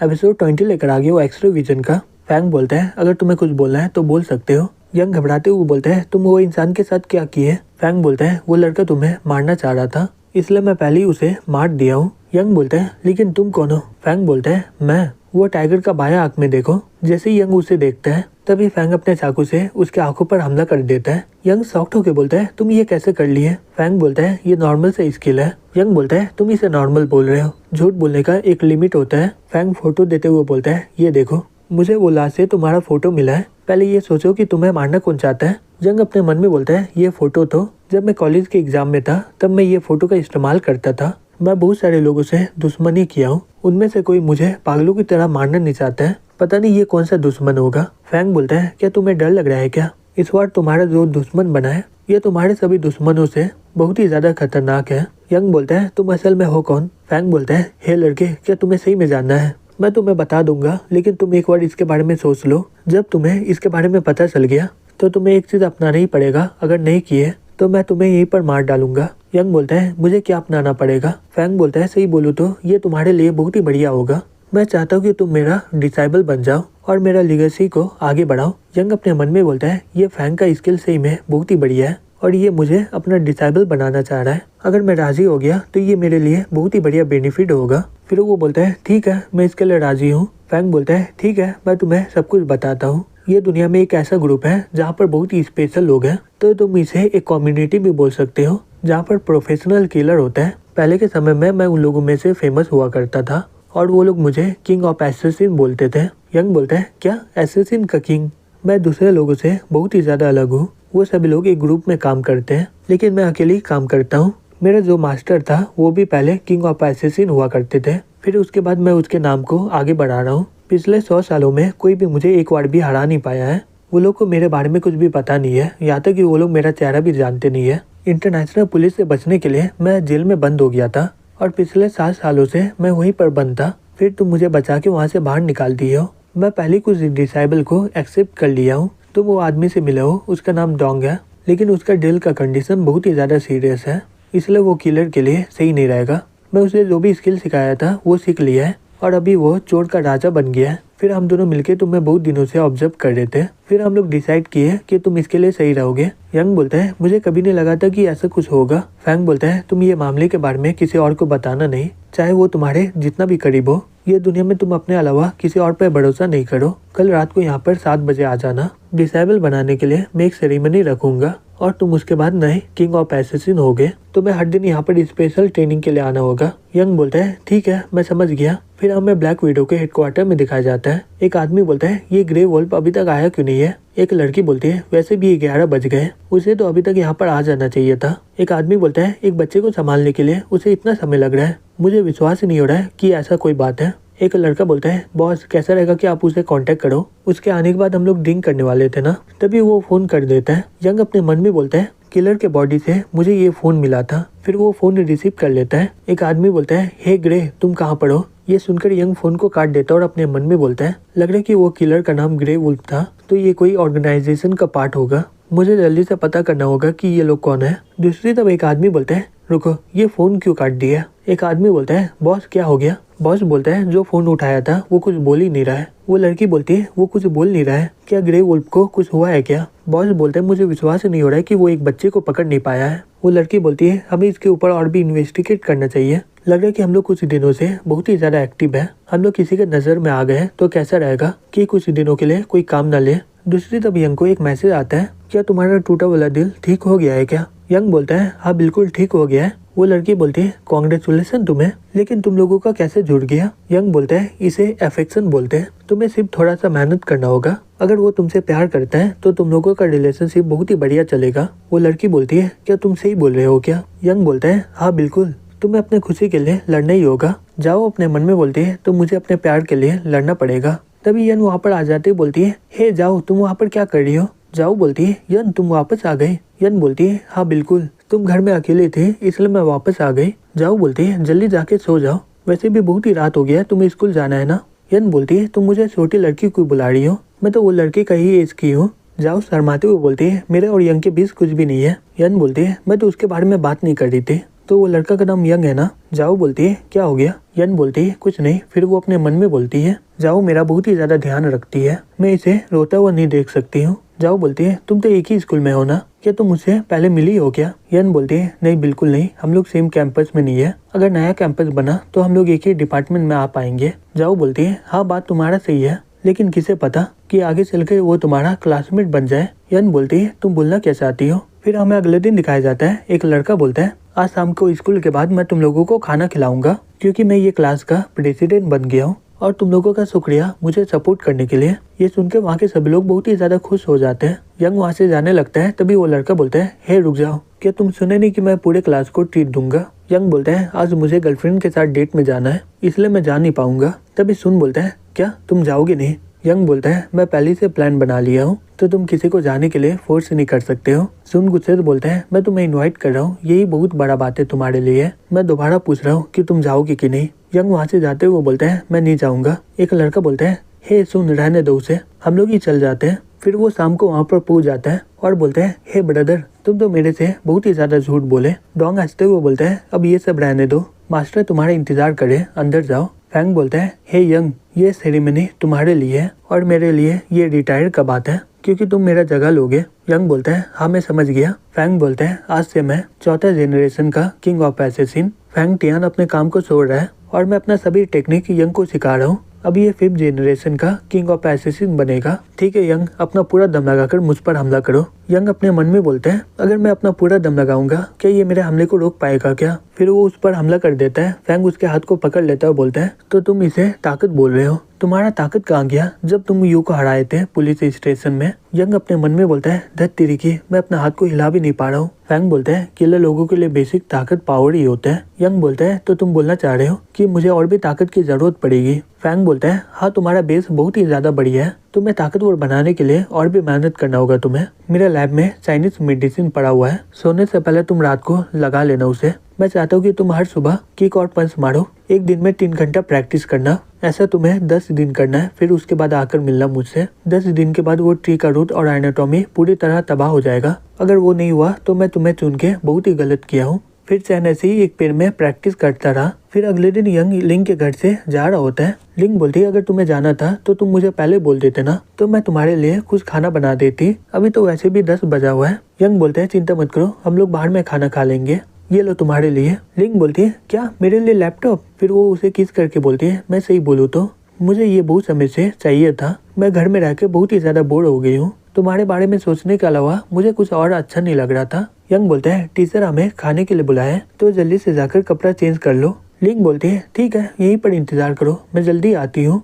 Episode 20 लेकर आ गया वो एक्स-रे विजन का। फैंग बोलता है अगर तुम्हें कुछ बोलना है तो बोल सकते हो। यंग घबराते हुए बोलता है तुम वो इंसान के साथ क्या किए? फैंग बोलता है वो लड़का तुम्हें मारना चाह रहा था, इसलिए मैं पहले ही उसे मार दिया हूँ। यंग बोलता है लेकिन तुम कौन हो? फैंग बोलता है मैं वो टाइगर का बायां आंख में देखो। जैसे ही यंग उसे देखता है तभी फैंग अपने चाकू से उसके आंखों पर हमला कर देता है। यंग शॉक्ड होकर बोलता है तुम ये कैसे कर लिए? फैंग बोलता है ये नॉर्मल से स्किल है। यंग बोलता है तुम इसे नॉर्मल बोल रहे हो, झूठ बोलने का एक लिमिट होता है। फैंग फोटो देते हुए बोलता है ये देखो मुझे वो लाश से तुम्हारा फोटो मिला है, पहले ये सोचो कि तुम्हें मारना कौन चाहता है। यंग अपने मन में बोलता है ये फोटो तो जब मैं कॉलेज के एग्जाम में था तब मैं ये फोटो का इस्तेमाल करता था। मैं बहुत सारे लोगों से दुश्मनी किया हूँ, उनमें से कोई मुझे पागलों की तरह मारना नहीं चाहता है, पता नहीं ये कौन सा दुश्मन होगा। फैंग बोलता है क्या तुम्हें डर लग रहा है क्या? इस बार तुम्हारा जो दुश्मन बना है ये तुम्हारे सभी दुश्मनों से बहुत ही ज्यादा खतरनाक है। यंग बोलता है तुम असल में हो कौन? फैंग बोलता है हे लड़के क्या तुम्हें सही में जानना है? मैं तुम्हें बता दूंगा लेकिन तुम एक बार इसके बारे में सोच लो। जब तुम्हें इसके बारे में पता चल गया तो तुम्हें एक चीज अपनाना ही पड़ेगा, अगर नहीं किए तो मैं तुम्हें यहीं पर मार डालूंगा। यंग बोलता है मुझे क्या अपनाना पड़ेगा? फैंग बोलता है सही बोलूं तो ये तुम्हारे लिए बहुत ही बढ़िया होगा। मैं चाहता हूँ कि तुम मेरा डिसाइबल बन जाओ और मेरा लीगेसी को आगे बढ़ाओ। यंग अपने मन में बोलता है ये फैंग का स्किल सही में बहुत ही बढ़िया है और ये मुझे अपना डिसाइबल बनाना चाह रहा है। अगर मैं राजी हो गया तो ये मेरे लिए बहुत ही बढ़िया बेनिफिट होगा। फिर वो बोलता है ठीक है मैं इसके लिए राजी हूँ। फैंग बोलता है ठीक है मैं तुम्हें सब कुछ बताता हूँ। ये दुनिया में एक ऐसा ग्रुप है जहाँ पर बहुत ही स्पेशल लोग हैं, तो तुम इसे एक कम्युनिटी भी बोल सकते हो जहाँ पर प्रोफेशनल किलर होता है। पहले के समय में मैं उन लोगों में से फेमस हुआ करता था और वो लोग मुझे किंग ऑफ एसेसिन बोलते थे। यंग बोलता है क्या एसेसिन का किंग? मैं दूसरे लोगों से बहुत ही ज्यादा अलग हूँ। वो सभी लोग एक ग्रुप में काम करते हैं लेकिन मैं अकेले ही काम करता हूँ। मेरा जो मास्टर था वो भी पहले किंग ऑफ एसेसिन हुआ करते थे, फिर उसके बाद मैं उसके नाम को आगे बढ़ा रहा हूँ। पिछले 100 सालों में कोई भी मुझे एक बार भी हरा नहीं पाया है। वो लोग को मेरे बारे में कुछ भी पता नहीं है, यहाँ तक कि वो लोग मेरा चेहरा भी जानते नहीं है। इंटरनेशनल पुलिस से बचने के लिए मैं जेल में बंद हो गया था और पिछले 7 सालों से मैं वहीं पर बंद था, फिर तुम मुझे बचा के वहाँ से बाहर निकाल दिए हो। मैं पहले कुछ डिसाइबल को एक्सेप्ट कर लिया हूँ। तुम वो आदमी से मिले हो, उसका नाम डोंग है, लेकिन उसका दिल का कंडीशन बहुत ही ज्यादा सीरियस है, इसलिए वो किलर के लिए सही नहीं रहेगा। मैं उसे जो भी स्किल सिखाया था वो सीख लिया है और अभी वो चोर का राजा बन गया है। फिर हम दोनों मिलके तुम्हें बहुत दिनों से ऑब्जर्व कर रहे थे, फिर हम लोग डिसाइड किए कि तुम इसके लिए सही रहोगे। यंग बोलता है मुझे कभी नहीं लगा था कि ऐसा कुछ होगा। फैंग बोलता है तुम ये मामले के बारे में किसी और को बताना नहीं, चाहे वो तुम्हारे जितना भी करीब हो। ये दुनिया में तुम अपने अलावा किसी और पर भरोसा नहीं करो। कल रात को यहाँ पर 7 बजे आ जाना। डिसेबल बनाने के लिए मैं एक सेरेमनी रखूंगा और तुम उसके बाद नए किंग ऑफ एसेसिन होगे। तुम्हें हर दिन यहाँ पर स्पेशल ट्रेनिंग के लिए आना होगा। यंग बोलता है ठीक है मैं समझ गया। फिर हमें ब्लैक विडो के हेडक्वार्टर में दिखाया जाता है। एक आदमी बोलता है ये ग्रे वोल्फ अभी तक आया क्यों नहीं है? एक लड़की बोलती है वैसे भी 11 बज गए, उसे तो अभी तक यहाँ पर आ जाना चाहिए था। एक आदमी बोलता है एक बच्चे को संभालने के लिए उसे इतना समय लग रहा है, मुझे विश्वास ही नहीं हो रहा है कि ऐसा कोई बात है। एक लड़का बोलता है बॉस कैसा रहेगा कि आप उसे कांटेक्ट करो, उसके आने के बाद हम लोग ड्रिंक करने वाले थे ना। तभी वो फोन कर देता है। यंग अपने मन में बोलता है किलर के बॉडी से मुझे ये फोन मिला था। फिर वो फोन रिसीव कर लेता है। एक आदमी बोलता है हे ग्रे तुम कहाँ पर हो? ये सुनकर यंग फोन को काट देता है और अपने मन में बोलता है लग रहा है कि वो किलर का नाम ग्रे वुल्फ था, तो ये कोई ऑर्गेनाइजेशन का पार्ट होगा। मुझे जल्दी से पता करना होगा कि ये लोग कौन है। दूसरी तरफ एक आदमी बोलता है रुको ये फोन क्यों काट दिया? एक आदमी बोलता है बॉस क्या हो गया? बॉस बोलता है जो फोन उठाया था वो कुछ बोल ही नहीं रहा है। वो लड़की बोलती है वो कुछ बोल नहीं रहा है, क्या ग्रे वुल्फ को कुछ हुआ है क्या? बॉस बोलता है मुझे विश्वास नहीं हो रहा है कि वो एक बच्चे को पकड़ नहीं पाया है। वो लड़की बोलती है हमें इसके ऊपर और भी इन्वेस्टिगेट करना चाहिए। लग रहा है कि हम लोग कुछ दिनों से बहुत ही ज्यादा एक्टिव है, हम लोग किसी के नजर में आ गए हैं तो कैसा रहेगा कि कुछ दिनों के लिए कोई काम न ले। दूसरी तरफ यंग को एक मैसेज आता है क्या तुम्हारा टूटा वाला दिल ठीक हो गया है क्या? यंग बोलता है हाँ बिल्कुल ठीक हो गया है। वो लड़की बोलती है कांग्रेचुलेशन तुम्हें, लेकिन तुम लोगों का कैसे जुड़ गया? यंग बोलता है इसे अफेक्शन बोलते हैं, तुम्हें सिर्फ थोड़ा सा मेहनत करना होगा। अगर वो तुमसे प्यार करता है तो तुम लोगों का रिलेशनशिप बहुत ही बढ़िया चलेगा। वो लड़की बोलती है क्या तुम सही बोल रहे हो क्या? यंग बोलता है हाँ बिल्कुल, तुम्हें अपने खुशी के लिए लड़ना ही होगा। जाओ अपने मन में बोलती है तो मुझे अपने प्यार के लिए लड़ना पड़ेगा। तभी यन वहाँ पर आ जाते बोलती है हे जाओ तुम वहाँ पर क्या कर रही हो? जाओ बोलती है यन तुम वापस आ गए। यन बोलती है हाँ बिल्कुल, तुम घर में अकेले थे इसलिए मैं वापस आ गई। जाओ बोलती है जल्दी जाके सो जाओ, वैसे भी बहुत ही रात हो गया है, तुम्हें स्कूल जाना है ना। यन बोलती है तुम मुझे छोटी लड़की क्यों बुला रही हो? मैं तो वो लड़की का ही एज की हूँ। जाओ शर्माते हुए बोलती है मेरे और यंग के बीच कुछ भी नहीं है। यन बोलती है मैं तो उसके बारे में बात नहीं कर रही थी, तो वो लड़का का नाम यंग है ना। जाओ बोलती है क्या हो गया। यन बोलती है कुछ नहीं। फिर वो अपने मन में बोलती है जाओ मेरा बहुत ही ज्यादा ध्यान रखती है, मैं इसे रोता हुआ नहीं देख सकती हूँ। जाओ बोलती है तुम तो एक ही स्कूल में हो ना, क्या तुम मुझसे पहले मिली हो क्या। यन बोलती है नहीं बिल्कुल नहीं, हम लोग सेम कैंपस में नहीं है, अगर नया कैंपस बना तो हम लोग एक ही डिपार्टमेंट में आ पाएंगे। जाओ बोलती है हाँ बात तुम्हारा सही है, लेकिन किसे पता कि आगे चलकर वो तुम्हारा क्लासमेट बन जाए। यन बोलती है तुम बोलना क्या चाहती हो। फिर हमें अगले दिन दिखाया जाता है एक लड़का बोलता है आज शाम को स्कूल के बाद मैं तुम लोगों को खाना खिलाऊंगा, क्योंकि मैं ये क्लास का प्रेसिडेंट बन गया हूँ और तुम लोगों का शुक्रिया मुझे सपोर्ट करने के लिए। ये सुन के वहाँ के सभी लोग बहुत ही ज्यादा खुश हो जाते हैं। यंग वहाँ से जाने लगता है, तभी वो लड़का बोलता है हे रुक जाओ, क्या तुम सुने नहीं कि मैं पूरे क्लास को ट्रीट दूंगा। यंग बोलता है आज मुझे गर्लफ्रेंड के साथ डेट में जाना है, इसलिए मैं जा नहीं पाऊंगा। तभी सुन बोलता है क्या तुम जाओगे नहीं। यंग बोलता है मैं पहले से प्लान बना लिया हूँ, तो तुम किसी को जाने के लिए फोर्स नहीं कर सकते हो। सुन गुस्से से बोलता है मैं तुम्हें इनवाइट कर रहा हूँ, यही बहुत बड़ा बात है तुम्हारे लिए, मैं दोबारा पूछ रहा हूँ कि तुम जाओगे कि नहीं। यंग वहाँ से जाते हुए बोलता है मैं नहीं जाऊंगा। एक लड़का बोलता है हे सुन रहने दो उसे, हम लोग ही चल जाते हैं। फिर वो शाम को वहाँ पर पहुँच जाता है और बोलता है हे ब्रदर तुम तो मेरे से बहुत ही ज्यादा झूठ बोले। डोंग हंसते हुए बोलता है अब ये सब रहने दो, मास्टर तुम्हारा इंतजार करे, अंदर जाओ। फैंग बोलता है हे यंग ये सेरेमनी तुम्हारे लिए है और मेरे लिए ये रिटायर का बात है, क्योंकि तुम मेरा जगह लोगे। यंग बोलता है हाँ मैं समझ गया। फैंग बोलता है आज से मैं चौथा जनरेशन का king of assassin Fang Tian अपने काम को छोड़ रहा है और मैं अपना सभी टेक्निक यंग को सिखा रहा हूँ। अब ये 5th जनरेशन का किंग ऑफ एसेसिन बनेगा। ठीक है यंग अपना पूरा दम लगाकर मुझ पर हमला करो। यंग अपने मन में बोलते हैं अगर मैं अपना पूरा दम लगाऊंगा क्या ये मेरे हमले को रोक पाएगा क्या। फिर वो उस पर हमला कर देता है। फैंग उसके हाथ को पकड़ लेता है, बोलता है तो तुम इसे ताकत बोल रहे हो, तुम्हारा ताकत कहाँ गया जब तुम यू को हराए थे पुलिस स्टेशन में। यंग अपने मन में बोलता है धत तेरी की, मैं अपना हाथ को हिला भी नहीं पा रहा हूँ। फैंग बोलता है किलर लोगों के लिए बेसिक ताकत पावर ही होता है। यंग बोलता है तो तुम बोलना चाह रहे हो कि मुझे और भी ताकत की जरूरत पड़ेगी। फैंग बोलता है हाँ तुम्हारा बेस बहुत ही ज्यादा बढ़िया है, तुम्हें ताकतवर बनाने के लिए और भी मेहनत करना होगा तुम्हें। मेरे लैब में चाइनीज मेडिसिन पड़ा हुआ है, सोने से पहले तुम रात को लगा लेना उसे। मैं चाहता हूँ कि तुम हर सुबह किक और पंच मारो, एक दिन में 3 घंटा प्रैक्टिस करना। ऐसा तुम्हें 10 दिन करना है, फिर उसके बाद आकर मिलना मुझसे। 10 दिन के बाद वो ट्री का रूट और एनाटॉमी पूरी तरह तबाह हो जाएगा। अगर वो नहीं हुआ तो मैं तुम्हें चुन के बहुत ही गलत किया हूँ। फिर चैन ऐसे ही एक पेड़ में प्रैक्टिस करता रहा। फिर अगले दिन यंग लिंग के घर से जा रहा होता है। लिंग बोलती है अगर तुम्हें जाना था तो तुम मुझे पहले बोल देते ना, तो मैं तुम्हारे लिए कुछ खाना बना देती, अभी तो वैसे भी 10 बजा हुआ है। यंग बोलते हैं चिंता मत करो, हम लोग बाहर में खाना खा लेंगे, ये लो तुम्हारे लिए। लिंग बोलती है क्या मेरे लिए लैपटॉप। फिर वो उसे किस करके बोलती है मैं सही बोलूँ तो मुझे ये बहुत समय से चाहिए था, मैं घर में रह के बहुत ही ज्यादा बोर हो गई हूँ, तुम्हारे बारे में सोचने के अलावा मुझे कुछ और अच्छा नहीं लग रहा था। यंग बोलते हैं टीचर हमें खाने के लिए बुलाया है, तो जल्दी से जाकर कपड़ा चेंज कर लो। लिंग बोलती है ठीक है यहीं पर इंतजार करो, मैं जल्दी आती हूँ।